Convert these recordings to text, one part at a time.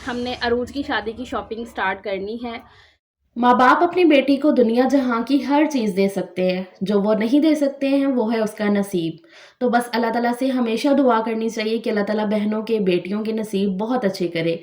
हमने अरूज की शादी की शॉपिंग स्टार्ट करनी है। माँ बाप अपनी बेटी को दुनिया जहाँ की हर चीज़ दे सकते हैं, जो वो नहीं दे सकते हैं वो है उसका नसीब। तो बस अल्लाह ताला से हमेशा दुआ करनी चाहिए कि अल्लाह ताला बहनों के, बेटियों के नसीब बहुत अच्छे करे।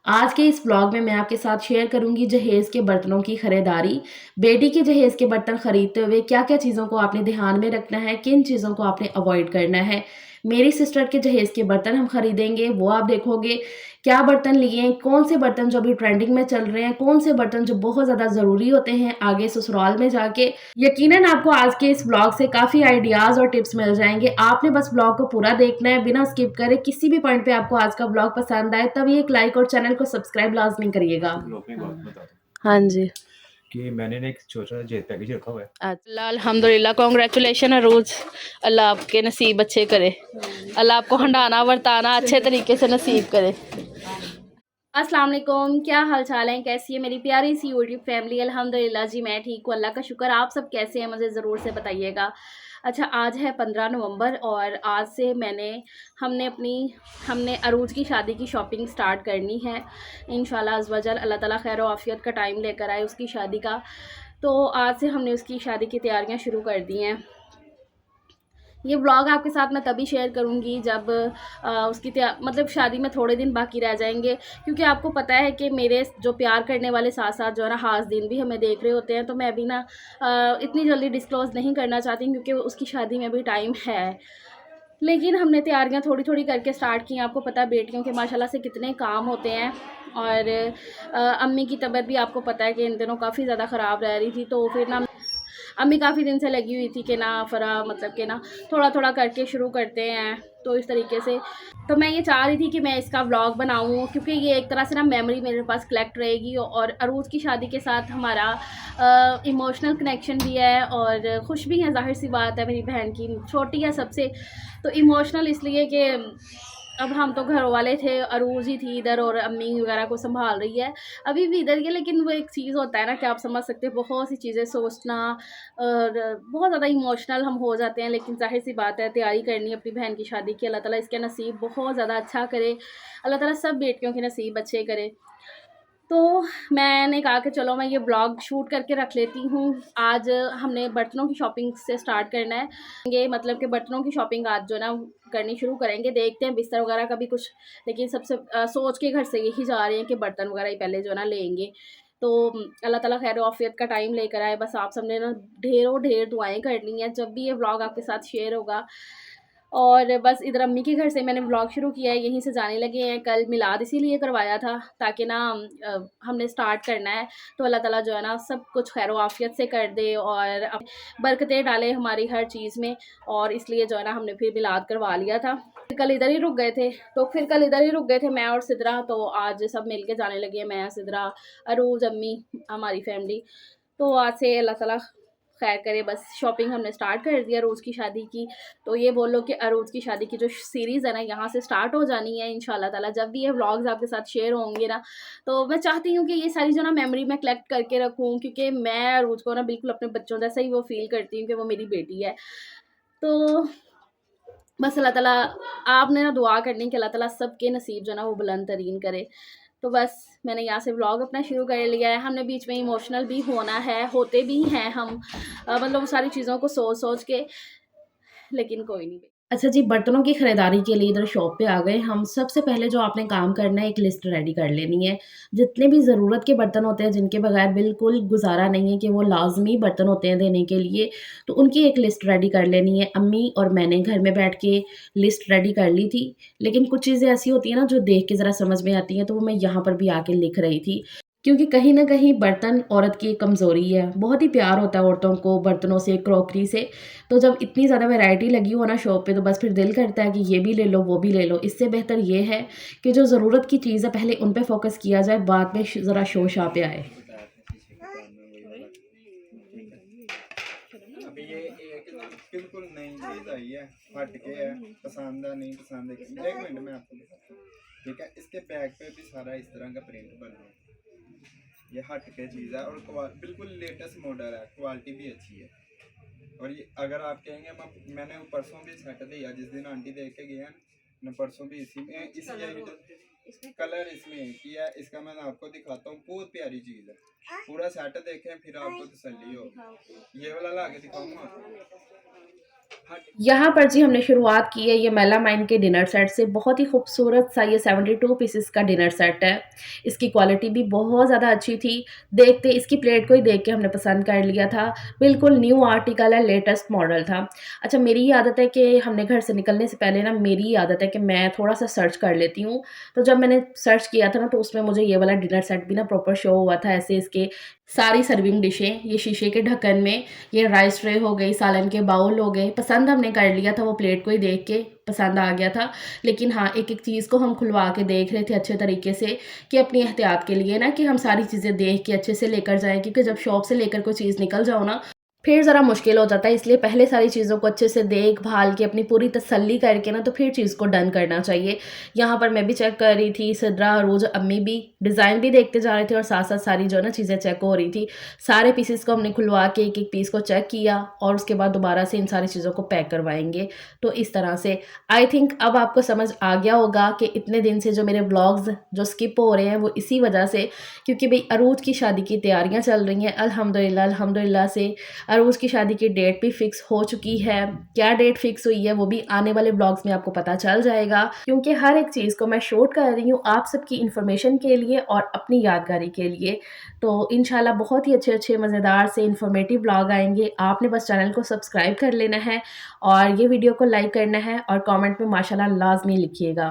आज के इस ब्लॉग में मैं आपके साथ शेयर करूँगी जहेज़ के बर्तनों की खरीदारी। बेटी के जहेज़ के बर्तन खरीदते हुए क्या-क्या चीज़ों को आपने ध्यान में रखना है, किन चीज़ों को आपने अवॉइड करना है। मेरी सिस्टर के जहेज़ के बर्तन हम खरीदेंगे, वो आप देखोगे। क्या बर्तन लिए, कौन से बर्तन जो अभी ट्रेंडिंग में चल रहे हैं, कौन से बर्तन जो बहुत ज़्यादा ज़रूरी होते हैं आगे ससुराल में जाके। यकीनन आपको आज के इस ब्लॉग से काफ़ी आइडियाज़ और टिप्स मिल जाएँगे। आपने बस ब्लॉग को पूरा देखना है बिना स्किप करे। किसी भी पॉइंट पे आपको आज का ब्लॉग पसंद आए तब एक लाइक और चैनल को सब्सक्राइब लाज़मी करिएगा। ब्लॉग में बात बता दूँ हाँ जी। कि मैंने ना एक छोटा जेट पैकेज रखा हुआ है। अल्लाह अल्हम्दुलिल्लाह, कॉन्ग्रेचुलेशन अरूज। अल्लाह आपके नसीब अच्छे करे, अल्लाह आपको हंडाना वर्ताना अच्छे तरीके से नसीब करे। अस्सलाम वालेकुम, क्या हाल चाल है, कैसी है मेरी प्यारी सी यूट्यूब फैमिली। अल्हम्दुलिल्लाह जी मैं ठीक हूँ, अल्लाह का शुक्र। आप सब कैसे हैं मुझे ज़रूर से बताइएगा। अच्छा, आज है 15 नवंबर और आज से हमने अरूज की शादी की शॉपिंग स्टार्ट करनी है इंशाल्लाह अज़्ज़ वजल। अल्लाह ताला खैर और आफ़ियत का टाइम लेकर आए उसकी शादी का। तो आज से हमने उसकी शादी की तैयारियां शुरू कर दी हैं। ये व्लॉग आपके साथ मैं तभी शेयर करूँगी जब उसकी मतलब शादी में थोड़े दिन बाकी रह जाएंगे, क्योंकि आपको पता है कि मेरे जो प्यार करने वाले साथ साथ जो है ना ख़ास दिन भी हमें देख रहे होते हैं। तो मैं अभी ना इतनी जल्दी डिस्क्लोज़ नहीं करना चाहती, क्योंकि उसकी शादी में भी टाइम है। लेकिन हमने तैयारियां थोड़ी थोड़ी करके स्टार्ट की। आपको पता है बेटियों के माशाल्लाह से कितने काम होते हैं। और अम्मी की तबीयत भी आपको पता है कि इन दिनों काफ़ी ज़्यादा ख़राब रह रही थी। तो फिर ना अम्मी काफ़ी दिन से लगी हुई थी कि ना फ़रा मतलब कि ना थोड़ा थोड़ा करके शुरू करते हैं। तो इस तरीके से तो मैं ये चाह रही थी कि मैं इसका व्लॉग बनाऊँ, क्योंकि ये एक तरह से ना मेमोरी मेरे पास कलेक्ट रहेगी। और अरूज की शादी के साथ हमारा इमोशनल कनेक्शन भी है और खुश भी है। ज़ाहिर सी बात है, मेरी बहन की छोटी है सबसे, तो इमोशनल इसलिए कि अब हम तो घर वाले थे, अरूज ही थी इधर और अम्मी वगैरह को संभाल रही है। अभी भी इधर ही है, लेकिन वो एक चीज़ होता है ना कि आप समझ सकते हो, बहुत सी चीज़ें सोचना और बहुत ज़्यादा इमोशनल हम हो जाते हैं। लेकिन ज़ाहिर सी बात है, तैयारी करनी है अपनी बहन की शादी की। अल्लाह ताला इसके नसीब बहुत ज़्यादा अच्छा करे, अल्लाह ताला सब बेटियों के नसीब अच्छे करे। तो मैंने कहा कि चलो मैं ये ब्लॉग शूट करके रख लेती हूँ। आज हमने बर्तनों की शॉपिंग से स्टार्ट करना है। ये मतलब कि बर्तनों की शॉपिंग आज जो है ना करनी शुरू करेंगे। देखते हैं बिस्तर वगैरह का भी कुछ, लेकिन सबसे सोच के घर से यही जा रहे हैं कि बर्तन वगैरह ही पहले जो है ना लेंगे। तो अल्लाह ताला खैर आफियत का टाइम लेकर आए। बस आप सबने ना ढेरों ढेर दुआएं करनी है जब भी ये व्लॉग आपके साथ शेयर होगा। और बस इधर अम्मी के घर से मैंने व्लॉग शुरू किया है, यहीं से जाने लगे हैं। कल मिलाद इसीलिए करवाया था ताकि ना हमने स्टार्ट करना है। तो अल्लाह ताला जो है ना सब कुछ खैर आफियत से कर दे और बरकतें डाले हमारी हर चीज़ में। और इसलिए जो है ना हमने फिर मिलाद करवा लिया था। कल इधर ही रुक गए थे, मैं और सिदरा। तो आज सब मिल के जाने लगे हैं, मैं, सिदरा, अरूज, अम्मी, हमारी फैमिली। तो आज से अल्लाह ताला खैर करे। बस शॉपिंग हमने स्टार्ट कर दिया अरूज की शादी की। तो ये बोलो कि अरूज की शादी की जो सीरीज़ है ना यहाँ से स्टार्ट हो जानी है इंशाल्लाह ताला। जब भी ये व्लॉग्स आपके साथ शेयर होंगे ना, तो मैं चाहती हूँ कि ये सारी जो ना मेमोरी मैं कलेक्ट करके रखूँ, क्योंकि मैं अरूज को ना बिल्कुल अपने बच्चों जैसा ही वो फील करती हूँ कि वो मेरी बेटी है। तो बस अल्लाह ताला आपने ना दुआ करनी कि अल्लाह ताला सबके नसीब जो ना वो बुलंद तरीन करे। तो बस मैंने यहाँ से व्लॉग अपना शुरू कर लिया है। हमने बीच में इमोशनल भी होना है, होते भी हैं हम, मतलब सारी चीज़ों को सोच सोच के, लेकिन कोई नहीं। अच्छा जी, बर्तनों की खरीदारी के लिए इधर शॉप पे आ गए हम। सबसे पहले जो आपने काम करना है, एक लिस्ट रेडी कर लेनी है। जितने भी ज़रूरत के बर्तन होते हैं, जिनके बगैर बिल्कुल गुज़ारा नहीं है कि वो लाज़मी बर्तन होते हैं देने के लिए, तो उनकी एक लिस्ट रेडी कर लेनी है। अम्मी और मैंने घर में बैठ के लिस्ट रेडी कर ली थी, लेकिन कुछ चीज़ें ऐसी होती हैं ना जो देख के ज़रा समझ में आती हैं, तो वो मैं यहाँ पर भी आके लिख रही थी। क्योंकि कहीं न कहीं बर्तन औरत की एक कमज़ोरी है। बहुत ही प्यार होता है औरतों को बर्तनों से, क्रॉकरी से। तो जब इतनी ज़्यादा वैरायटी लगी हो ना शॉप पे, तो बस फिर दिल करता है कि ये भी ले लो, वो भी ले लो। इससे बेहतर ये है कि जो ज़रूरत की चीज़ है पहले उन पे फ़ोकस किया जाए, बाद में ज़रा शोर-शराबा पे आए। अभी ये एक बिल्कुल नई चीज आई है, हट के है, पसंद है नहीं पसंद है। एक मिनट में आपको दिखाता हूँ। ठीक है, इसके बैक पे भी सारा इस तरह का प्रिंट बना है। ये हट के चीज़ है और बिल्कुल लेटेस्ट मॉडल है, क्वालिटी भी अच्छी है। और ये अगर आप कहेंगे मैंने परसों भी सेट दिया, जिस दिन आंटी देख के गए हैं, मैं परसों भी इसी में इसी कलर इसमें किया है, इसका मैं आपको दिखाता हूँ, बहुत प्यारी चीज है। पूरा सेट देखें फिर आपको तसल्ली हो। ये वाला ला के दिखाऊंगा। यहाँ पर जी हमने शुरुआत की है ये मेलामाइन के डिनर सेट से। बहुत ही खूबसूरत सा ये 72 पीसेस का डिनर सेट है। इसकी क्वालिटी भी बहुत ज़्यादा अच्छी थी। देखते इसकी प्लेट को ही देख के हमने पसंद कर लिया था। बिल्कुल न्यू आर्टिकल है, लेटेस्ट मॉडल था। अच्छा, मेरी ये आदत है कि हमने घर से निकलने से पहले ना, मेरी ये आदत है कि मैं थोड़ा सा सर्च कर लेती हूँ। तो जब मैंने सर्च किया था ना, तो उसमें मुझे ये वाला डिनर सेट भी ना प्रॉपर शो हुआ था। ऐसे इसके सारी सर्विंग डिशें ये शीशे के ढक्कन में, ये राइस ट्रे हो गई, सालन के बाउल हो गए। पसंद हमने कर लिया था, वो प्लेट को ही देख के पसंद आ गया था। लेकिन हाँ, एक एक चीज़ को हम खुलवा के देख रहे थे अच्छे तरीके से, कि अपनी एहतियात के लिए ना, कि हम सारी चीज़ें देख के अच्छे से लेकर जाएं। क्योंकि जब शॉप से लेकर कोई चीज़ निकल जाओ ना, फिर ज़रा मुश्किल हो जाता है। इसलिए पहले सारी चीज़ों को अच्छे से देख भाल के अपनी पूरी तसल्ली करके ना, तो फिर चीज़ को डन करना चाहिए। यहाँ पर मैं भी चेक कर रही थी, सिद्रा, रोज़, अम्मी भी डिज़ाइन भी देखते जा रहे थे और साथ साथ सारी जो है ना चीज़ें चेक हो रही थी। सारे पीसेस को हमने खुलवा के एक एक पीस को चेक किया और उसके बाद दोबारा से इन सारी चीज़ों को पैक करवाएंगे। तो इस तरह से आई थिंक अब आपको समझ आ गया होगा कि इतने दिन से जो मेरे व्लॉग्स जो स्किप हो रहे हैं वो इसी वजह से, क्योंकि भाई अरूज की शादी की तैयारियाँ चल रही हैं। अल्हम्दुलिल्लाह से अरूज की शादी की डेट भी फिक्स हो चुकी है। क्या डेट फिक्स हुई है वो भी आने वाले ब्लॉग्स में आपको पता चल जाएगा, क्योंकि हर एक चीज़ को मैं शूट कर रही हूँ आप सबकी इन्फॉर्मेशन के लिए और अपनी यादगारी के लिए। तो इंशाल्लाह बहुत ही अच्छे अच्छे मज़ेदार से इन्फॉर्मेटिव ब्लॉग आएंगे। आपने बस चैनल को सब्सक्राइब कर लेना है और ये वीडियो को लाइक करना है और कॉमेंट में माशाल्लाह लाजमी लिखिएगा।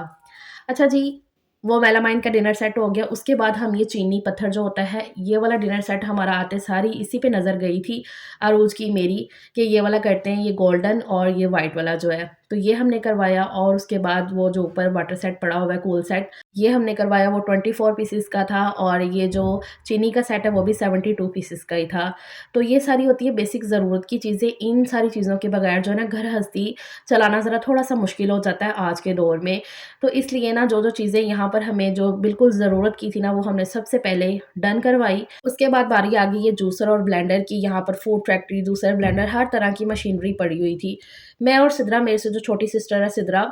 अच्छा जी, वो मेलामाइन का डिनर सेट हो गया। उसके बाद हम ये चीनी पत्थर जो होता है, ये वाला डिनर सेट हमारा आते सारी इसी पे नज़र गई थी अरूज की मेरी, कि ये वाला करते हैं, ये गोल्डन और ये वाइट वाला जो है। तो ये हमने करवाया और उसके बाद वो जो ऊपर वाटर सेट पड़ा हुआ है, कूल सेट, ये हमने करवाया। वो 24 पीसेस का था और ये जो चीनी का सेट है वो भी 72 पीसेस का ही था। तो ये सारी होती है बेसिक ज़रूरत की चीज़ें। इन सारी चीज़ों के बगैर जो है ना घर हस्ती चलाना ज़रा थोड़ा सा मुश्किल हो जाता है आज के दौर में। तो इसलिए ना जो जो चीज़ें यहाँ पर हमें जो बिल्कुल ज़रूरत की थी ना, वो हमने सबसे पहले डन करवाई। उसके बाद बारी आ गई ये जूसर और ब्लेंडर की। यहाँ पर फूड फैक्ट्री, जूसर, ब्लेंडर, हर तरह की मशीनरी पड़ी हुई थी। मैं और सिद्रा, मेरे से जो छोटी सिस्टर है सिद्रा,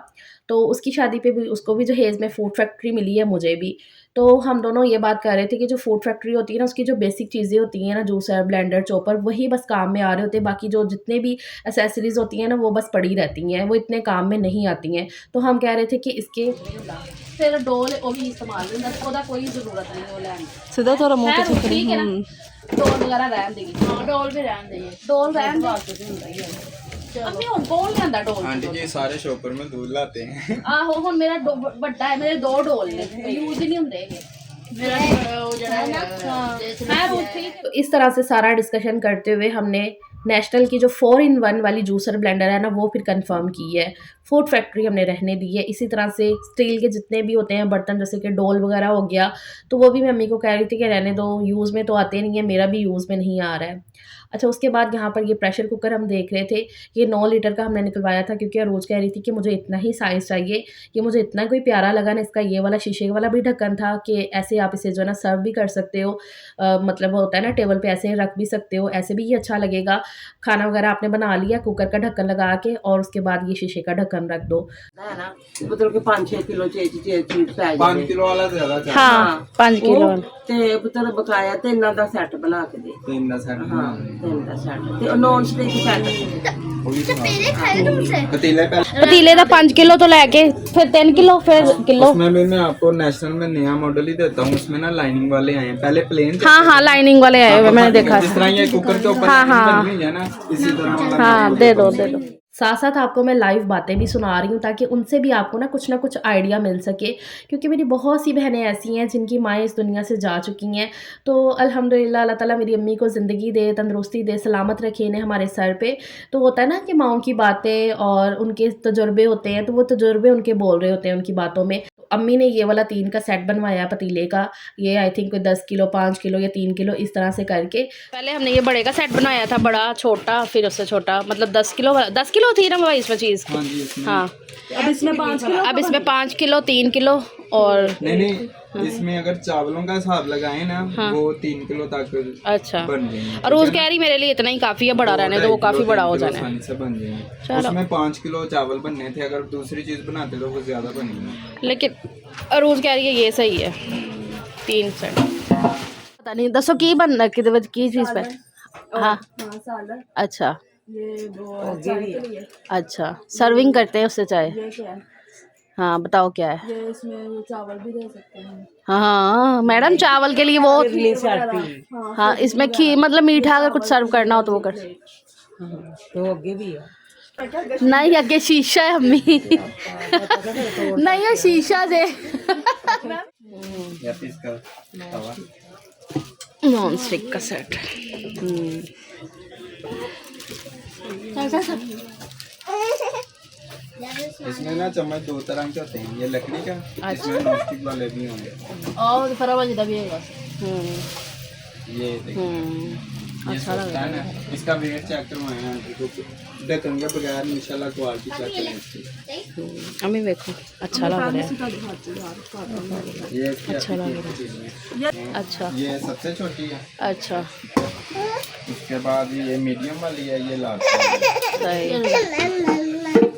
तो उसकी शादी पे भी उसको भी जहेज़ में फूड फैक्ट्री मिली है, मुझे भी। तो हम दोनों ये बात कर रहे थे कि जो फूड फैक्ट्री होती है ना, उसकी जो बेसिक चीज़ें होती हैं ना, जूसर, ब्लेंडर, चॉपर, वही बस काम में आ रहे होते हैं। बाकी जो जितने भी एसेसरीज़ होती हैं ना, वो बस पड़ी रहती हैं, वो इतने काम में नहीं आती हैं। तो हम कह रहे थे कि इसके फिर डोल वो भी इस्तेमाल होता, कोई ज़रूरत नहीं वो लैन सीधा थोड़ा मुंह पे है, ठीक है ना। डोल वगैरह रहन देगी। हाँ, डोल भी रहन देगी, डोल रहन दे। अम्मी हुन कौन लेंदा डोल? आंटी जी सारे शॉपर में दूध लाते हैं। आहो हुन मेरा बड्डा है, मेरे 2 डोल ने, यूज ही नहीं हुंदे हैगे। मेरा वो जड़ा है वो ठीक। तो इस तरह से सारा डिस्कशन करते हुए हमने नेशनल की जो 4-in-1 वाली जूसर ब्लेंडर है ना, वो फिर कंफर्म की है। फूड फैक्ट्री हमने रहने दी है। इसी तरह से स्टील के जितने भी होते हैं बर्तन, जैसे कि डोल वगैरह हो गया, तो वो भी मैं मम्मी को कह रही थी कि रहने दो, यूज़ में तो आते नहीं है, मेरा भी यूज़ में नहीं आ रहा है। अच्छा, उसके बाद यहाँ पर ये प्रेशर कुकर हम देख रहे थे। ये 9 लीटर का हमने निकलवाया था, क्योंकि रोज़ कह रही थी कि मुझे इतना ही साइज़ चाहिए। ये मुझे इतना कोई प्यारा लगा ना, इसका ये वाला शीशे वाला भी ढक्कन था कि ऐसे आप इसे जो है ना सर्व भी कर सकते हो। मतलब होता है ना टेबल पे ऐसे रख भी सकते हो, ऐसे भी ये अच्छा लगेगा। खाना वगैरह आपने बना लिया, कुकर का ढक्कन लगा के, और उसके बाद ये शीशे का ढक्कन रख दो। है ना, मतलब कि 5-6 किलो चीज पै 5 किलो वाला ज्यादा चाहिए। हाँ, 5 किलो ਤੇ ਪੁੱਤਰ ਬਕਾਇਆ ਤੇ ਇਹਨਾਂ ਦਾ ਸੈੱਟ ਬਣਾ ਕੇ ਦੇ। 3 ਦਾ सेट। ਹਾਂ 3 ਦਾ ਸੈੱਟ ਤੇ ਨੌਨ ਸਟਿਕ ਸੈੱਟ। पतीले पहले पतीले का 5 किलो तो लेके फिर 3 किलो फिर किलो। उसमें भी मैं आपको नेशनल में नया मॉडल ही देता हूँ। उसमें ना लाइनिंग वाले आए हैं, पहले प्लेन। हाँ हाँ, लाइनिंग वाले आए हुए, मैंने देखा। जिस तरह ये कुकर के ऊपर हाँ, हाँ। बनी हुई है ना, इसी तरह वाला हाँ, दे दो दे दो। साथ साथ आपको मैं लाइव बातें भी सुना रही हूँ, ताकि उनसे भी आपको ना कुछ आइडिया मिल सके। क्योंकि मेरी बहुत सी बहनें ऐसी हैं जिनकी माएँ इस दुनिया से जा चुकी हैं। तो अल्हम्दुलिल्लाह अल्लाह ताला मेरी अम्मी को ज़िंदगी दे, तंदुरुस्ती दे, सलामत रखे इन्हें हमारे सर पे। तो होता है ना कि माँओं की बातें और उनके तजुर्बे होते हैं, तो वो तजुर्बे उनके बोल रहे होते हैं उनकी बातों में। तो अम्मी ने ये वाला 3 का सेट बनवाया पतीले का। ये आई थिंक 10 किलो, 5 किलो या 3 किलो इस तरह से करके। पहले हमने ये बड़े का सेट बनाया था, बड़ा छोटा, फिर उससे छोटा, मतलब 10 किलो थी ना भाई इसमें चीज़। हाँ जी, इसमें। हाँ, अब इसमें 5 किलो। अब इसमें 5 किलो, 3 किलो और नहीं, इसमें अगर चावलों का हिसाब लगाए ना, वो 3 किलो तक अच्छा। बन जाएंगे। और रोज कह रही मेरे लिए इतना ही काफ़ी है, बड़ा रहने तो वो काफ़ी बड़ा हो जाना है। आसानी से बन जाएंगे। चलो। उसमें 5 किलो चावल बनने थे, अगर दूसरी चीज बनाते तो वो ज्यादा बनेंगे। लेकिन अरूज कह रही है ये सही है 3 सेट पता नहीं दसो की बनना किदे विच की चीज़ पे हाँ अच्छा अच्छा सर्विंग करते हैं उससे चाय हाँ बताओ क्या है ये इसमें चावल भी दे सकते हैं। हाँ मैडम चावल के लिए वो हाँ इसमें खी मतलब मीठा अगर कुछ सर्व करना हो तो वो कर तो आगे भी है नहीं अगे शीशा है अम्मी नहीं वो शीशा जे या फिर इसका तवा नॉन स्टिक का सेट इसमें ना चम्मच 2 तरह के होते हैं, ये लकड़ी का, इसमें नॉनस्टिक वाले भी होंगे। और फराबाजी का भी है ये देखिए अच्छा लग रहा है। इसका वेट चेक करवाएं आंटी को, ढक्कन के बगैर इंशाल्लाह क्वालिटी चेक करें इसकी। हमें देखो अच्छा लग रहा है ये इसकी अच्छा लग रहा है। अच्छा ये सबसे छोटी है। अच्छा उसके बाद ये मीडियम वाली है, ये लार्ज वाली है।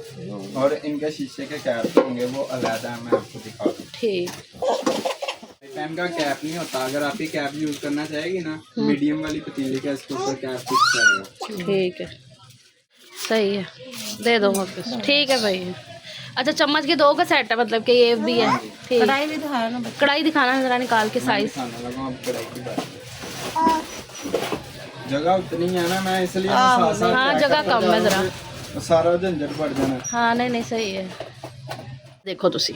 और इनके शीशे के कैप होंगे वो अलग है, मैं आपको दिखा दूँ। ठीक पेन का कैप नहीं होता, अगर आप ये कैप यूज करना चाहेगी ना मीडियम वाली पतीली का इसके ऊपर कैप फिक्स आएगा। ठीक है सही है दे दो वापस ठीक है भाई। अच्छा चम्मच के 2 का सेट है मतलब कि ये भी है ठीक कढ़ाई भी दिखाया ना कढ़ाई दिखाना जरा निकाल के साइज खाना लगा अब कढ़ाई की बात, जगह उतनी है ना, मैं इसलिए हाँ जगह कम है जरा सारा झंझट पड़ जाना। हाँ नहीं नहीं सही है देखो तुसी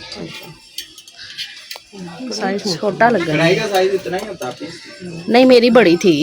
साइज छोटा लग रहा है कढ़ाई का साइज इतना ही होता है। नहीं मेरी बड़ी थी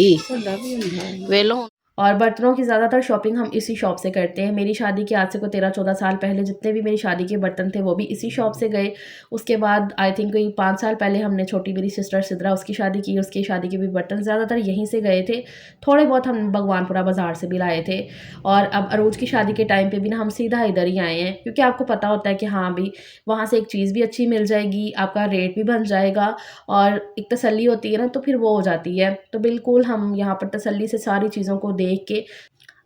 वे लो और बर्तनों की ज़्यादातर शॉपिंग हम इसी शॉप से करते हैं। मेरी शादी के आज से कोई 13-14 साल पहले जितने भी मेरी शादी के बर्तन थे वो भी इसी शॉप से गए। उसके बाद आई थिंक कोई 5 साल पहले हमने छोटी मेरी सिस्टर सिद्रा उसकी शादी की, उसकी शादी के भी बर्तन ज़्यादातर यहीं से गए थे। थोड़े बहुत हम भगवानपुरा बाज़ार से भी लाए थे। और अब अरूज की शादी के टाइम पर भी ना हम सीधा इधर ही आए हैं, क्योंकि आपको पता होता है कि हाँ भी वहाँ से एक चीज़ भी अच्छी मिल जाएगी, आपका रेट भी बन जाएगा और एक तसल्ली होती है ना, तो फिर वो हो जाती है। तो बिल्कुल हम यहाँ पर तसल्ली से सारी चीज़ों को देख के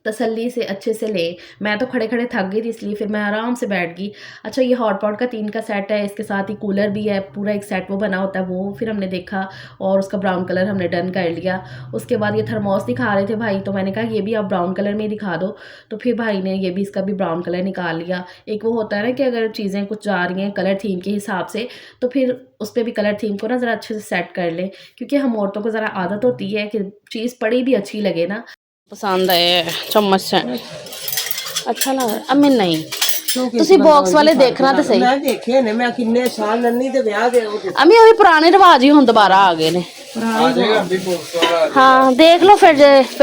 तसल्ली से अच्छे से ले। मैं तो खड़े खड़े थक गई थी, इसलिए फिर मैं आराम से बैठ गई। अच्छा ये हॉट पॉट का 3 का सेट है, इसके साथ ही कूलर भी है, पूरा एक सेट वो बना होता है, वो फिर हमने देखा और उसका ब्राउन कलर हमने डन कर लिया। उसके बाद ये थर्मोस दिखा रहे थे भाई, तो मैंने कहा ये भी आप ब्राउन कलर में दिखा दो, तो फिर भाई ने ये भी इसका भी ब्राउन कलर निकाल लिया। एक वो होता है ना कि अगर चीज़ें कुछ जा रही हैं कलर थीम के हिसाब से, तो फिर उस पर भी कलर थीम को ना ज़रा अच्छे से सेट कर लें, क्योंकि हम औरतों को ज़रा आदत होती है कि चीज़ पड़ी भी अच्छी लगे ना। पसंद आए चम्मच से अच्छा लग रहा अम्मी नहीं ਤੁਸੀਂ ਬਾਕਸ ਵਾਲੇ ਦੇਖਣਾ ਤੇ ਸਹੀ ਮੈਂ ਦੇਖੇ ਨੇ ਮੈਂ ਕਿੰਨੇ ਸਾਲ ਨੰਨੀ ਦੇ ਵਿਆਹ ਦੇ ਉਹ ਅਮੀ ਉਹੀ ਪੁਰਾਣੇ ਰਿਵਾਜ ਹੀ ਹੁਣ ਦੁਬਾਰਾ ਆ ਗਏ ਨੇ आ जाएगा अभी बॉक्स वाला। हाँ देख लो फिर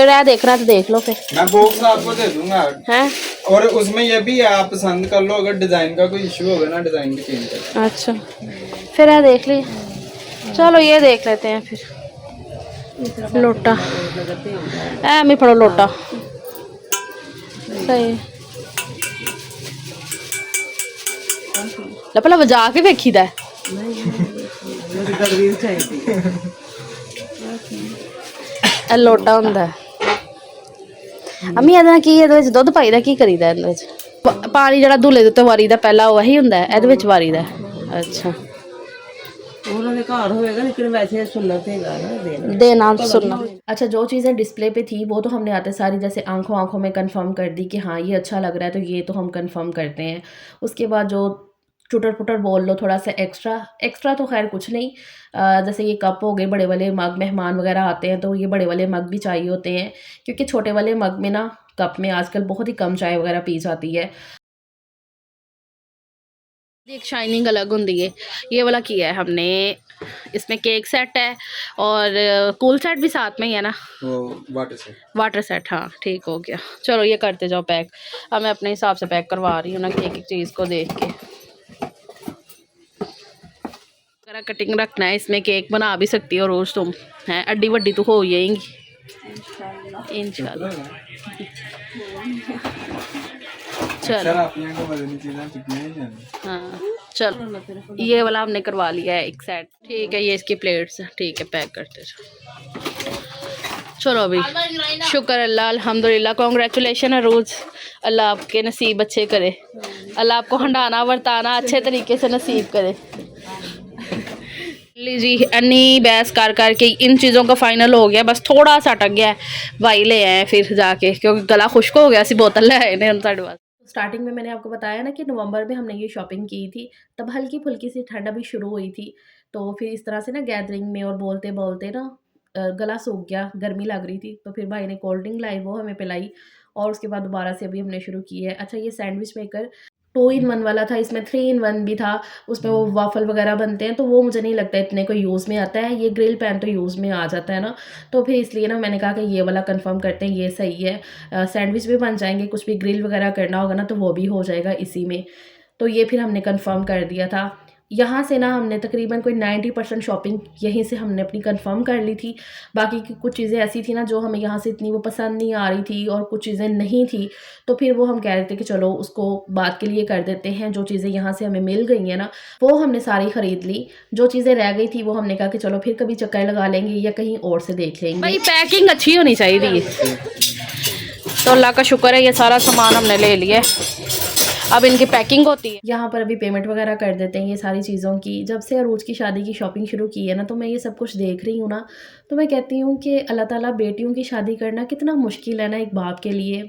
ये देखना तो देख लो फिर मैं बॉक्स आपको दे दूंगा हैं और उसमें ये भी है, आप पसंद कर लो, अगर डिजाइन का कोई इशू होगा ना डिजाइन भी चेंज कर। अच्छा फिर ये देख ली चलो ये देख लेते हैं फिर लोटा ऐ अम्मी फड़ो लोटा सही ले भला वजा के वेखी दा तदवीर चाहिए ਇਹ ਲੋਟਾ ਹੁੰਦਾ ਅਮੀ ਇਹਦੇ ਨਾਲ ਕੀ ਇਹਦੇ ਵਿੱਚ ਦੁੱਧ ਪਾਈਦਾ ਕੀ ਕਰੀਦਾ ਇਹਦੇ ਵਿੱਚ ਪਾਣੀ ਜਿਹੜਾ ਦੁੱਲੇ ਦੇ ਉੱਤੇ ਵਾਰੀਦਾ ਪਹਿਲਾਂ ਉਹ ਇਹੀ ਹੁੰਦਾ ਇਹਦੇ ਵਿੱਚ ਵਾਰੀਦਾ ਅੱਛਾ उन्होंने घर होएगा लेकिन वैसे सुन्नत है ना देना सुनना। अच्छा जो चीज़ें डिस्प्ले पे थी वो तो हमने आते सारी जैसे आंखों में कंफर्म कर दी कि हाँ ये अच्छा लग रहा है, तो ये तो हम कंफर्म करते हैं। उसके बाद जो टुटर पुटर बोल लो थोड़ा सा एक्स्ट्रा तो खैर कुछ नहीं, जैसे ये कप हो गए, बड़े वाले मग, मेहमान वगैरह आते हैं तो ये बड़े वाले मग भी चाहिए होते हैं, क्योंकि छोटे वाले मग में ना कप में आजकल बहुत ही कम चाय वगैरह पी जाती है। एक शाइनिंग अलग होती है। ये वाला किया है हमने, इसमें केक सेट है और कूल सेट भी साथ में ही है ना, वो वाटर सेट। हाँ ठीक हो गया, चलो ये करते जाओ पैक। अब मैं अपने हिसाब से पैक करवा रही हूँ ना कि एक एक चीज़ को देख के। अगर कटिंग रखना है इसमें केक बना भी सकती हो रोज़ तुम, हैं अड्डी वड्डी तो हो जाएंगी इंशाल्लाह। चलो हाँ चलो ये वाला हमने करवा लिया है एक सेट, ठीक है। ये इसकी प्लेट्स ठीक है, पैक करते जाओ। चलो अभी शुक्र अल्लाह अल्हम्दुलिल्लाह, कॉन्ग्रेचुलेशन है रोज़, अल्लाह आपके नसीब अच्छे करे, अल्लाह आपको हंडाना वर्ताना अच्छे तरीके से नसीब करे। लीजिए अन्नी बहस कर के इन चीज़ों का फाइनल हो गया, बस थोड़ा सा अटक गया है, वाई ले आए फिर जाके क्योंकि गला खुश्क हो गया सी बोतल ले आए ने हम साढ़े पास। स्टार्टिंग में मैंने आपको बताया ना कि नवंबर में हमने ये शॉपिंग की थी, तब हल्की-फुल्की सी ठंड अभी शुरू हुई थी। तो फिर इस तरह से ना गैदरिंग में और बोलते-बोलते ना गला सूख गया, गर्मी लग रही थी। तो फिर भाई ने कोल्ड ड्रिंक लाई, वो हमें पिलाई और उसके बाद दोबारा से अभी हमने शुरू की है। अच्छा, ये सैंडविच मेकर 2 इन 1 वाला था, इसमें 3 इन 1 भी था। उसमें वो वाफ़ल वगैरह बनते हैं, तो वो मुझे नहीं लगता इतने कोई यूज़ में आता है। ये ग्रिल पैन तो यूज़ में आ जाता है ना, तो फिर इसलिए ना मैंने कहा कि ये वाला कन्फर्म करते हैं, ये सही है। सैंडविच भी बन जाएँगे, कुछ भी ग्रिल वगैरह करना होगा ना, तो वो भी हो जाएगा इसी में। तो ये फिर हमने कन्फर्म कर दिया था। यहाँ से ना हमने तकरीबन कोई 90% शॉपिंग यहीं से हमने अपनी कन्फर्म कर ली थी। बाकी की कुछ चीज़ें ऐसी थी ना जो हमें यहाँ से इतनी वो पसंद नहीं आ रही थी और कुछ चीज़ें नहीं थी, तो फिर वो हम कह रहे थे कि चलो उसको बाद के लिए कर देते हैं। जो चीज़ें यहाँ से हमें मिल गई हैं ना, वो हमने सारी ख़रीद ली। जो चीज़ें रह गई थी वो हमने कहा कि चलो फिर कभी चक्कर लगा लेंगे या कहीं और से देख लेंगे। भाई पैकिंग अच्छी होनी चाहिए, तो अल्लाह का शुक्र है ये सारा सामान हमने ले लिया है। अब इनकी पैकिंग होती है। यहाँ पर अभी पेमेंट वगैरह कर देते हैं ये सारी चीज़ों की। जब से अरूज की शादी की शॉपिंग शुरू की है ना, तो मैं ये सब कुछ देख रही हूँ ना, तो मैं कहती हूँ कि अल्लाह ताला बेटियों की शादी करना कितना मुश्किल है ना एक बाप के लिए।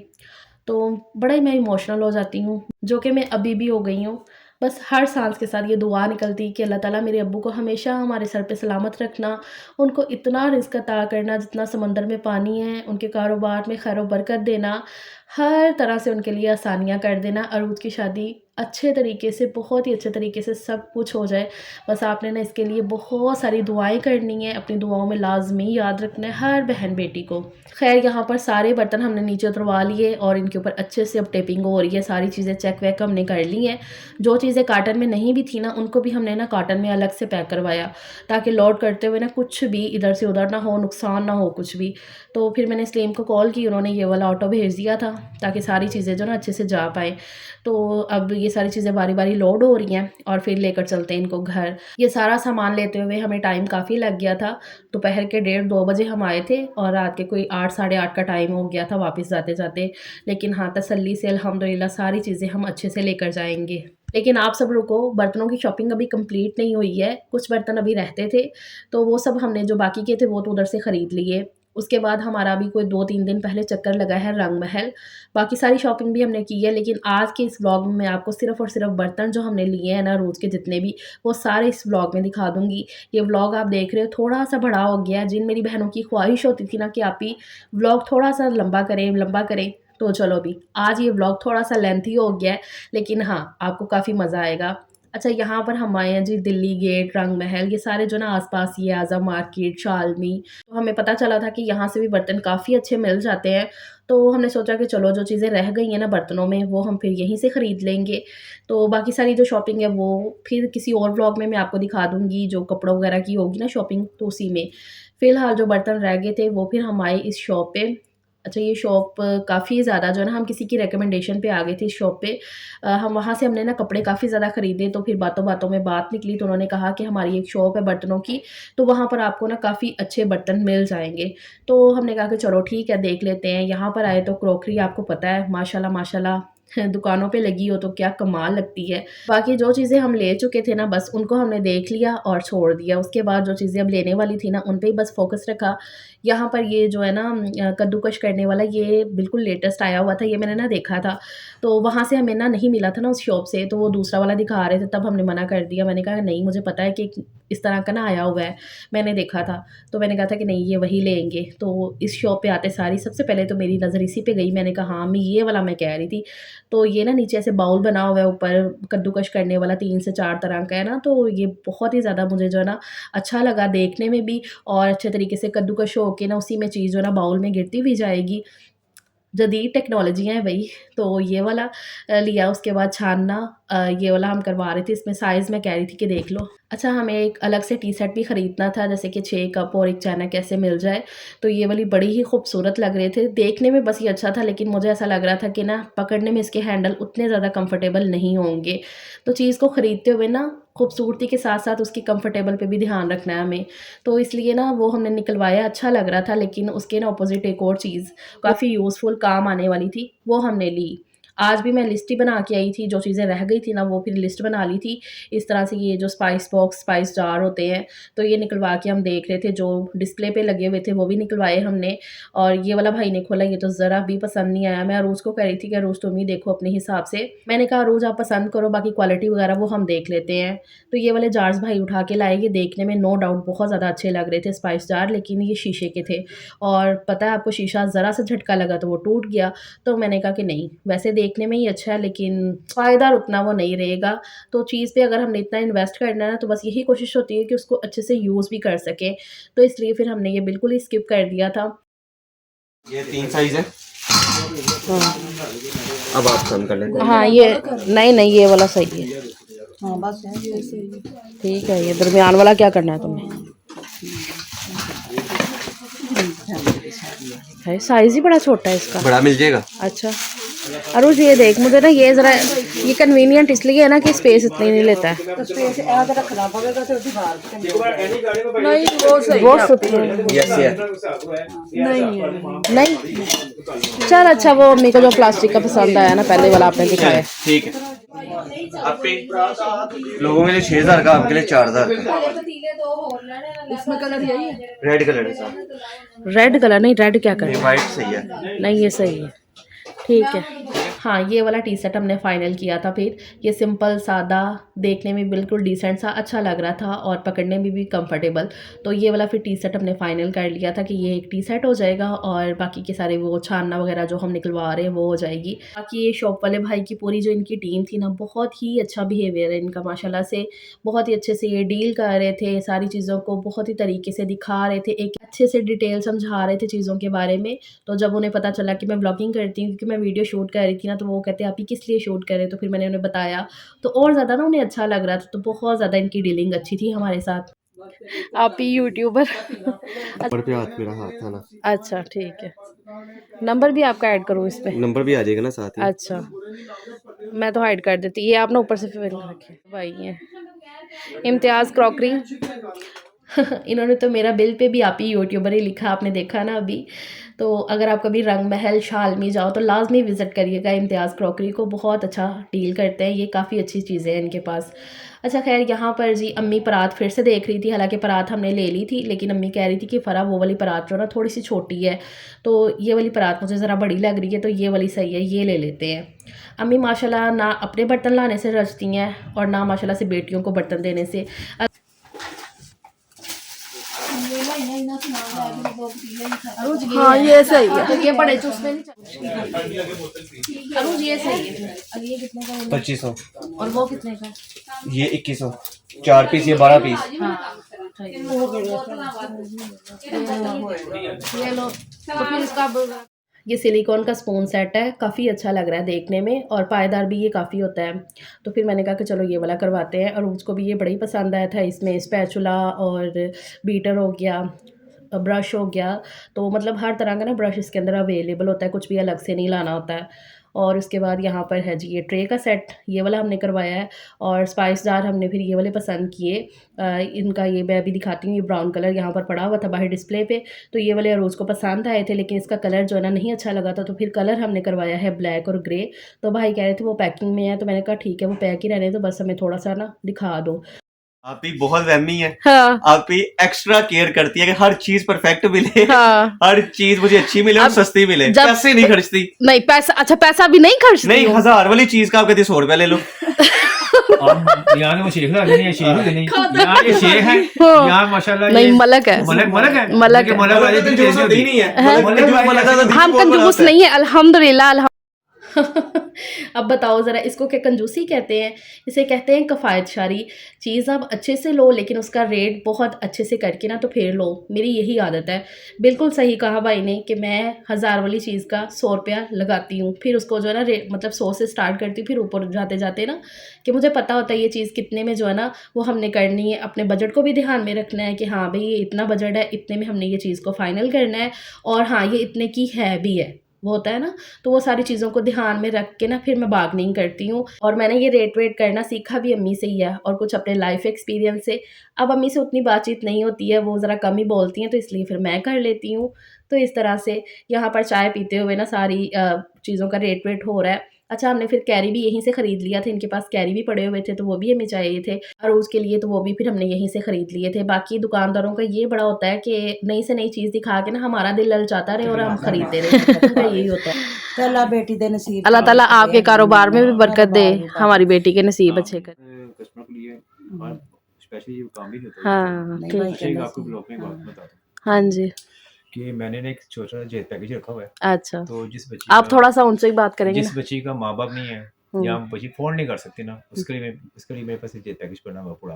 तो बड़ा ही मैं इमोशनल हो जाती हूँ, जो कि मैं अभी भी हो गई हूँ। बस हर सांस के साथ ये दुआ निकलती कि अल्लाह ताला मेरे अब्बू को हमेशा हमारे सर पे सलामत रखना, उनको इतना रिज़्क अता करना जितना समंदर में पानी है, उनके कारोबार में खैर व बरकत देना, हर तरह से उनके लिए आसानियाँ कर देना। अरूज की शादी अच्छे तरीके से, बहुत ही अच्छे तरीके से सब कुछ हो जाए। बस आपने ना इसके लिए बहुत सारी दुआएँ करनी है, अपनी दुआओं में लाज़मी याद रखना है हर बहन बेटी को। ख़ैर यहाँ पर सारे बर्तन हमने नीचे उतरवा लिए और इनके ऊपर अच्छे से अब टेपिंग हो रही है, सारी चीज़ें चेक वेक हमने कर ली हैं। जो चीज़ें कार्टन में नहीं भी थी ना, उनको भी हमने ना कार्टन में अलग से पैक करवाया, ताकि लोड करते हुए ना कुछ भी इधर से उधर ना हो, नुकसान ना हो कुछ भी। तो फिर मैंने सलीम को कॉल की, उन्होंने ये वाला ऑटो भेज दिया था ताकि सारी चीज़ें जो ना अच्छे से जा पाएँ। तो अब ये सारी चीज़ें बारी-बारी लोड हो रही हैं और फिर लेकर चलते हैं इनको घर। ये सारा सामान लेते हुए हमें टाइम काफ़ी लग गया था। दोपहर के 1:30-2 बजे हम आए थे और रात के कोई 8 साढ़े 8 का टाइम हो गया था वापस जाते-जाते। लेकिन हाँ, तसल्ली से अल्हम्दुलिल्लाह सारी चीज़ें हम अच्छे से लेकर जाएँगे। लेकिन आप सब रुको, बर्तनों की शॉपिंग अभी कंप्लीट नहीं हुई है। कुछ बर्तन अभी रहते थे, तो वो सब हमने जो बाकी के थे वो तो उधर से ख़रीद लिए। उसके बाद हमारा अभी कोई 2-3 दिन पहले चक्कर लगा है रंग महल। बाकी सारी शॉपिंग भी हमने की है, लेकिन आज के इस व्लॉग में मैं आपको सिर्फ़ और सिर्फ़ बर्तन जो हमने लिए हैं ना रोज़ के जितने भी, वो सारे इस व्लॉग में दिखा दूँगी। ये व्लॉग आप देख रहे हो थोड़ा-सा बड़ा हो गया है। जिन मेरी बहनों की ख्वाहिश होती थी ना कि आप ही व्लॉग थोड़ा-सा लंबा करें, तो चलो अभी आज ये व्लॉग थोड़ा-सा लेंथी हो गया है, लेकिन हाँ, आपको काफ़ी मज़ा आएगा। अच्छा, यहाँ पर हम आए हैं जी दिल्ली गेट, रंग महल, ये सारे जो ना आस-पास ये आज़म मार्केट, शालमी। तो हमें पता चला था कि यहाँ से भी बर्तन काफ़ी अच्छे मिल जाते हैं, तो हमने सोचा कि चलो जो चीज़ें रह गई हैं ना बर्तनों में, वो हम फिर यहीं से ख़रीद लेंगे। तो बाकी सारी जो शॉपिंग है वो फिर किसी और व्लॉग में मैं आपको दिखा दूँगी, जो कपड़ों वगैरह की होगी ना शॉपिंग, तो उसी में। फ़िलहाल जो बर्तन रह गए थे वो फिर हम आए इस शॉप पे। अच्छा, ये शॉप काफ़ी ज़्यादा जो है ना हम किसी की रिकमेंडेशन पे आ गए थे इस शॉप पे। हम वहाँ से हमने ना कपड़े काफ़ी ज़्यादा ख़रीदे, तो फिर बातों-बातों में बात निकली, तो उन्होंने कहा कि हमारी एक शॉप है बर्तनों की, तो वहाँ पर आपको ना काफ़ी अच्छे बर्तन मिल जाएँगे। तो हमने कहा कि चलो ठीक है देख लेते हैं। यहाँ पर आए तो क्रॉकरी आपको पता है माशाल्लाह माशाल्लाह दुकानों पे लगी हो तो क्या कमाल लगती है। बाकी जो चीज़ें हम ले चुके थे ना बस उनको हमने देख लिया और छोड़ दिया। उसके बाद जो चीज़ें अब लेने वाली थी ना उन पे ही बस फ़ोकस रखा। यहाँ पर ये जो है ना कद्दूकश करने वाला ये बिल्कुल लेटेस्ट आया हुआ था, ये मैंने ना देखा था। तो वहाँ से हमें ना नहीं मिला था ना उस शॉप से, तो वो दूसरा वाला दिखा रहे थे, तब हमने मना कर दिया। मैंने कहा नहीं, मुझे पता है कि इस तरह का ना आया हुआ है, मैंने देखा था। तो मैंने कहा था कि नहीं ये वही लेंगे। तो इस शॉप पे आते सारी सबसे पहले तो मेरी नज़र इसी पे गई। मैंने कहा हाँ, मैं ये वाला मैं कह रही थी। तो ये ना नीचे ऐसे बाउल बना हुआ है, ऊपर कद्दूकश करने वाला 3 से 4 तरह का है ना, तो ये बहुत ही ज़्यादा मुझे जो है ना अच्छा लगा देखने में भी, और अच्छे तरीके से कद्दूकश हो के ना उसी में चीज़ जो है ना बाउल में गिरती भी जाएगी। जदीद टेक्नोलॉजी है भई। तो ये वाला लिया। उसके बाद छानना ये वाला हम करवा रहे थे, इसमें साइज़ मैं कह रही थी कि देख लो। अच्छा, हमें एक अलग से टी सेट भी ख़रीदना था, जैसे कि 6 कप और 1 चाइना कैसे मिल जाए। तो ये वाली बड़ी ही खूबसूरत लग रहे थे देखने में, बस ये अच्छा था, लेकिन मुझे ऐसा लग रहा था कि ना पकड़ने में इसके हैंडल उतने ज़्यादा कंफर्टेबल नहीं होंगे। तो चीज़ को ख़रीदते हुए ना खूबसूरती के साथ-साथ उसकी कंफर्टेबल पे भी ध्यान रखना है हमें। तो इसलिए ना वो हमने निकलवाया, अच्छा लग रहा था, लेकिन उसके ना अपोज़िट एक और चीज़ काफ़ी यूज़फुल काम आने वाली थी, वो हमने ली। आज भी मैं लिस्ट ही बना के आई थी, जो चीज़ें रह गई थी ना वो फिर लिस्ट बना ली थी। इस तरह से ये जो स्पाइस बॉक्स, स्पाइस जार होते हैं तो ये निकलवा के हम देख रहे थे, जो डिस्प्ले पे लगे हुए थे वो भी निकलवाए हमने। और ये वाला भाई ने खोला, ये तो ज़रा भी पसंद नहीं आया। मैं अरूज को कह रही थी कि अरूज तुम ही देखो अपने हिसाब से। मैंने कहा अरूज आप पसंद करो, बाकी क्वालिटी वगैरह वो हम देख लेते हैं। तो ये वाले जार्स भाई उठा के लाए, ये देखने में नो डाउट बहुत ज़्यादा अच्छे लग रहे थे स्पाइस जार, लेकिन ये शीशे के थे और पता है आपको शीशा ज़रा सा झटका लगा तो वो टूट गया। तो मैंने कहा कि नहीं, वैसे देखने में ही अच्छा है लेकिन फ़ायदा उतना वो नहीं रहेगा। तो चीज़ पे अगर हमने इतना इन्वेस्ट करना है ना तो बस यही कोशिश होती है कि उसको अच्छे से यूज़ भी कर सकें। तो इसलिए फिर हमने ये बिल्कुल ही स्किप कर दिया था। ये 3 साइज है। अब आप पसंद कर लेते हैं। हाँ ये नहीं ये वाला सही है। हाँ बस ठीक है, ये दरमियान वाला क्या करना है तुम्हें? है साइज ही बड़ा छोटा है इसका। बड़ा मिल जाएगा। अच्छा अरुज ये देख, मुझे ना ये ज़रा ये कन्वीनियंट इसलिए है ना कि स्पेस इतनी नहीं लेता है। तो स्पेस ऐसा रखना पड़ेगा तो दीवार पे नहीं वो सही वो है। यस है। नहीं है। नहीं चल अच्छा, वो मम्मी को जो प्लास्टिक का पसंद आया ना पहले वाला आपने दिखाया। ठीक है। आपके लोगों के लिए 6000 का, आपके लिए 4000 का। इसमें कलर यही है। रेड कलर है साहब। रेड कलर नहीं, रेड क्या कर? वाइट सही है। नहीं ये सही है, ठीक है। हाँ ये वाला टी शर्ट हमने फ़ाइनल किया था। फिर ये सिंपल सादा, देखने में बिल्कुल डिसेंट सा अच्छा लग रहा था और पकड़ने में भी कंफर्टेबल। तो ये वाला फिर टी शर्ट हमने फ़ाइनल कर लिया था कि ये एक टी शर्ट हो जाएगा और बाकी के सारे वो छानना वगैरह जो हम निकलवा रहे हैं वो हो जाएगी। बाकी ये शॉप वाले भाई की पूरी जो इनकी टीम थी ना, बहुत ही अच्छा बिहेवियर है इनका माशाल्लाह से। बहुत ही अच्छे से ये डील कर रहे थे, सारी चीज़ों को बहुत ही तरीके से दिखा रहे थे, एक अच्छे से डिटेल समझा रहे थे चीज़ों के बारे में। तो जब उन्हें पता चला कि मैं ब्लॉगिंग करती हूँ, क्योंकि मैं वीडियो शूट कर रही थी ना, तो वो कहते आप ही किस लिए शूट करें, तो फिर मैंने उन्हें बताया तो और ज़्यादा ना उन्हें अच्छा लग रहा था। तो बहुत ज़्यादा इनकी डीलिंग अच्छी थी हमारे साथ। आप ही यूट्यूबर नंबर पे हाथ मेरा हाथ था ना। अच्छा ठीक है, नंबर भी आपका ऐड करूँ इस पे? नंबर भी आ जाएगा ना साथ ही। अच्छा मैं तो हाइड कर देती, ये आप ना ऊपर से फिर रखे भाई है। इम्तियाज़ क्रॉकरी इन्होंने तो मेरा बिल पे भी आप ही यूट्यूबर ही लिखा, आपने देखा ना अभी। तो अगर आप कभी रंग महल शालमी जाओ तो लाजमी विज़िट करिएगा इम्तियाज़ क्रॉकरी को, बहुत अच्छा डील करते हैं, ये काफ़ी अच्छी चीज़ें हैं इनके पास। अच्छा खैर, यहाँ पर जी अम्मी परात फिर से देख रही थी, हालांकि परात हमने ले ली थी लेकिन अम्मी कह रही थी कि फ़रा वो वाली परात जो ना थोड़ी सी छोटी है, तो ये वाली परात मुझे ज़रा बड़ी लग रही है, तो ये वाली सही है, ये ले लेते हैं। अम्मी माशाल्लाह ना अपने बर्तन लाने से रचती हैं और ना माशाल्लाह से बेटियों को बर्तन देने से। हाँ ये सही है। तो ये बड़े चूसने नहीं अरुज, ये सही है। अब ये कितने का है? 2500। और वो कितने का? ये 2100। 4 पीस, ये 12 पीस। हाँ ये लो। तो फिर इसका ये सिलिकॉन का स्पून सेट है, काफ़ी अच्छा लग रहा है देखने में और पायदार भी ये काफ़ी होता है। तो फिर मैंने कहा कि चलो ये वाला करवाते हैं और उसको भी ये बड़ा ही पसंद आया था। इसमें स्पैचुला और बीटर हो गया, ब्रश हो गया, तो मतलब हर तरह का ना ब्रश इसके अंदर अवेलेबल होता है, कुछ भी अलग से नहीं लाना होता है। और उसके बाद यहाँ पर है जी ये ट्रे का सेट, ये वाला हमने करवाया है। और स्पाइस जार हमने फिर ये वाले पसंद किए। इनका ये मैं अभी दिखाती हूँ, ये ब्राउन कलर यहाँ पर पड़ा हुआ था बाहर डिस्प्ले पे, तो ये वाले रोज़ को पसंद आए थे लेकिन इसका कलर जो है ना नहीं अच्छा लगा था, तो फिर कलर हमने करवाया है ब्लैक और ग्रे। तो भाई कह रहे थे वो पैकिंग में है, तो मैंने कहा ठीक है वो पैक ही रहने, तो बस हमें थोड़ा सा ना दिखा दो। आप ही बहुत वहमी है। हाँ आप ही एक्स्ट्रा केयर करती है कि हर चीज परफेक्ट मिले। हाँ हर चीज मुझे अच्छी मिले और सस्ती मिले। जब- पैसे नहीं खर्चती। नहीं पैसा, अच्छा पैसा भी नहीं खर्चती नहीं, हूँ। 1000 वाली चीज का आप कहते 100 रुपया ले लो। यहाँ वो शेख लगे नहीं, शेख लगे नहीं, यहाँ ये शेख है, यहाँ माशाल्लाह नहीं ये मलक है, मलक है, मलक है। मलक वाली भी चीज़ होती नहीं है। हम कंजूस नहीं है अल्हम्दुलिल्लाह। अब बताओ ज़रा इसको क्या कंजूसी कहते हैं? इसे कहते हैं कफ़ायत शारी। चीज़ आप अच्छे से लो लेकिन उसका रेट बहुत अच्छे से करके ना तो फिर लो, मेरी यही आदत है। बिल्कुल सही कहा भाई ने कि मैं 1000 वाली चीज़ का 100 रुपया लगाती हूँ, फिर उसको जो है ना रेट मतलब 100 से स्टार्ट करती हूँ, फिर ऊपर जाते जाते ना कि मुझे पता होता है ये चीज़ कितने में जो है ना वो हमने करनी है। अपने बजट को भी ध्यान में रखना है कि हाँ भाई ये इतना बजट है, इतने में हमने ये चीज़ को फ़ाइनल करना है और हाँ ये इतने की है भी है, वो होता है ना। तो वो सारी चीज़ों को ध्यान में रख के ना फिर मैं बार्गेनिंग करती हूँ। और मैंने ये रेट वेट करना सीखा भी अम्मी से ही है और कुछ अपने लाइफ एक्सपीरियंस से। अब अम्मी से उतनी बातचीत नहीं होती है, वो ज़रा कम ही बोलती हैं, तो इसलिए फिर मैं कर लेती हूँ। तो इस तरह से यहाँ पर चाय पीते हुए ना सारी चीज़ों का रेट वेट हो रहा है। अच्छा, हमने फिर कैरी भी यहीं से ख़रीद लिया था, इनके पास कैरी भी पड़े हुए थे तो वो भी हमें चाहिए थे अरूज के लिए, तो वो भी फिर हमने यहीं से ख़रीद लिए थे। बाकी दुकानदारों का ये बड़ा होता है कि नई से नई चीज़ दिखा के ना हमारा दिल ललचाता रहे और हम खरीदते रहे, उनका यही होता है। चला बेटी दे नसीब अल्लाह ताला आपके कारोबार में भी बरकत दे, हमारी बेटी के नसीब अच्छे कर। कस्टमर के लिए स्पेशली काम भी नहीं होता हाँ ठीक। अच्छा, एक आपको ब्लॉग में बात बता दूं हाँ जी कि मैंने ना एक छोटा जेल पैकेज रखा हुआ है। अच्छा, तो जिस बच्ची आप का थोड़ा सा उनसे ही बात करेंगे जिस ना? बच्ची का माँ बाप नहीं है या बच्ची फोन नहीं कर सकती ना, उसके लिए मेरे पास एक जेल पैकेज पड़ा हुआ पूरा।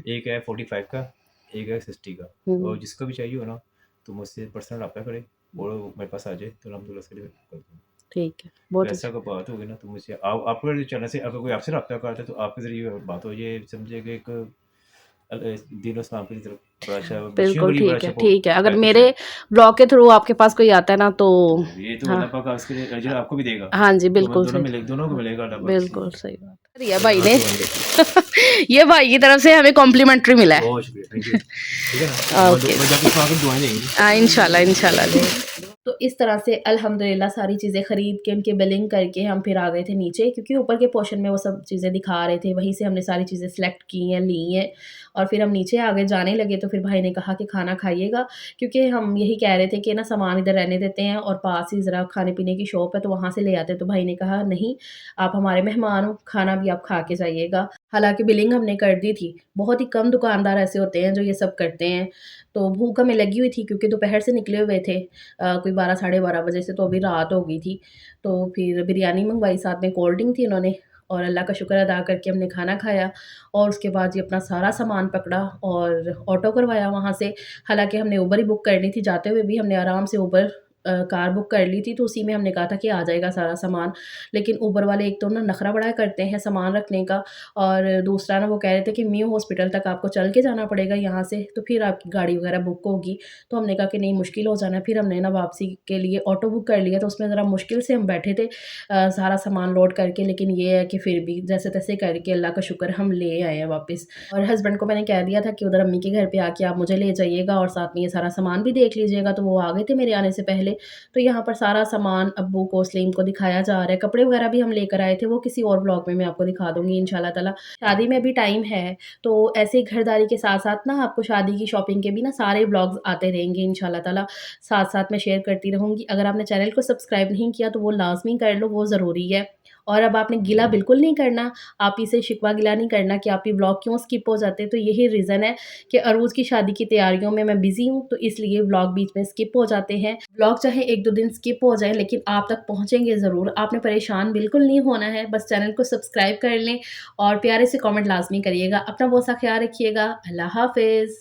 एक है 45 का, एक है 60 का। और जिसको भी चाहिए हो ना तो मुझसे पर्सनल रब्ता करे और मेरे पास आ जाए तो अल्हम्दुलिल्लाह उसके लिए कर दूँ। ठीक है, बहुत वैसा अच्छा। अगर बात होगी ना तो मुझसे आपके चैनल से अगर कोई आपसे रब्ता करता है तो आपके ज़रिए बात हो, ये समझिए कि एक दीन इस्लाम की तरफ बड़ा अच्छा बच्चियों के बिल्कुल लिए बड़ा ठीक है, अच्छा ठीक है। अगर पैकेज मेरे है। ब्लॉग के थ्रू आपके पास कोई आता है ना तो ये तो हाँ अल्लाह पाक उसके लिए अजर आपको भी देगा। हाँ जी, तो बिल्कुल दोनों सही, मिले, दोनों को मिलेगा अल्लाह पाक। बिल्कुल सही बात दिया भाई ने। ये भाई की तरफ से हमें कॉम्प्लीमेंट्री मिला है। बहुत शुक्रिया, थैंक यू। ठीक है ना, ओके। मैं जाके खा के दुआएं देंगे। हाँ इंशाल्लाह इंशाल्लाह। तो इस तरह से अल्हम्दुलिल्लाह सारी चीज़ें ख़रीद के उनके बिलिंग करके हम फिर आ गए थे नीचे, क्योंकि ऊपर के पोर्शन में वो सब चीज़ें दिखा रहे थे, वहीं से हमने सारी चीज़ें सेलेक्ट की हैं, ली हैं और फिर हम नीचे आ गए, जाने लगे तो फिर भाई ने कहा कि खाना खाइएगा, क्योंकि हम यही कह रहे थे कि ना सामान इधर रहने देते हैं और पास ही ज़रा खाने पीने की शॉप है तो वहाँ से ले आते हैं। तो भाई ने कहा नहीं, आप हमारे मेहमान हो, खाना भी आप खा के जाइएगा। हालाँकि बिलिंग हमने कर दी थी, बहुत ही कम दुकानदार ऐसे होते हैं जो ये सब करते हैं। तो भूख हमें लगी हुई थी क्योंकि दोपहर से निकले हुए थे, कोई 12 साढ़े 12 बजे से, तो अभी रात हो गई थी। तो फिर बिरयानी मंगवाई, साथ में कोल्ड ड्रिंक थी उन्होंने और अल्लाह का शुक्र अदा करके हमने खाना खाया और उसके बाद ये अपना सारा सामान पकड़ा और ऑटो करवाया वहाँ से। हालाँकि हमने उबर ही बुक करनी थी, जाते हुए भी हमने आराम से उबर कार बुक कर ली थी, तो उसी में हमने कहा था कि आ जाएगा सारा सामान। लेकिन उबर वाले एक तो ना नखरा बड़ा करते हैं सामान रखने का और दूसरा ना वो कह रहे थे कि मियो हॉस्पिटल तक आपको चल के जाना पड़ेगा यहाँ से, तो फिर आपकी गाड़ी वगैरह बुक होगी। तो हमने कहा कि नहीं, मुश्किल हो जाना है। फिर हमने ना वापसी के लिए ऑटो बुक कर लिया, तो उसमें ज़रा मुश्किल से हम बैठे थे सारा सामान लोड करके, लेकिन ये है कि फिर भी जैसे तैसे करके अल्लाह का शुक्र हम ले आए हैं वापस। और हस्बैंड को मैंने कह दिया था कि उधर अम्मी के घर पे आके आप मुझे ले जाइएगा और साथ में ये सारा सामान भी देख लीजिएगा, तो वो आ गए थे मेरे आने से पहले। तो यहाँ पर सारा सामान अब्बू को, सलीम को दिखाया जा रहा है। कपड़े वगैरह भी हम लेकर आए थे, वो किसी और व्लॉग में मैं आपको दिखा दूँगी इंशाल्लाह ताला। शादी में भी टाइम है, तो ऐसे ही खरीदारी के साथ-साथ ना आपको शादी की शॉपिंग के भी ना सारे व्लॉग्स आते रहेंगे इंशाल्लाह ताला। साथ-साथ मैं शेयर करती रहूँगी। अगर आपने चैनल को सब्सक्राइब नहीं किया तो वो लाज़मी कर लो, वो ज़रूरी है। और अब आपने गिला बिल्कुल नहीं करना, आप ही से शिकवा गिला नहीं करना कि आप ये व्लॉग क्यों स्किप हो जाते हैं। तो यही रीज़न है कि अरूज़ की शादी की तैयारियों में मैं बिज़ी हूँ, तो इसलिए व्लॉग बीच में स्किप हो जाते हैं। व्लॉग चाहे 1-2 दिन स्किप हो जाएँ, लेकिन आप तक पहुँचेंगे ज़रूर। आपने परेशान बिल्कुल नहीं होना है, बस चैनल को सब्सक्राइब कर लें और प्यारे से कमेंट लाज़मी करिएगा। अपना बहुत सा ख़्याल रखिएगा। अल्लाह हाफ़िज़।